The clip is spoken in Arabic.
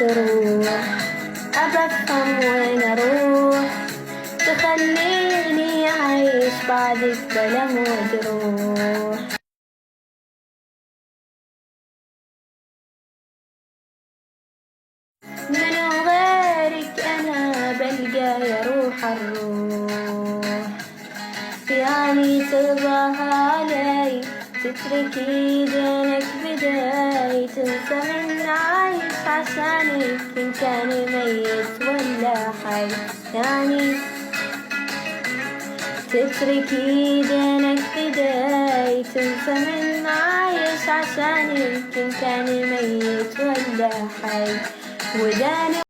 تروح، أبى أفهم وين أروح، تخليني أعيش بعدك بلا مجروح. منو غيرك أنا بلقى يا روح الروح، يعني ترضى علي تتركي دينك بداي، تنسى من عايش عشانك إن كان ميت ولا حي، يعني تتركي دينك بداي، تنسى من عايش عشانك إن كان ميت ولا حي. وداني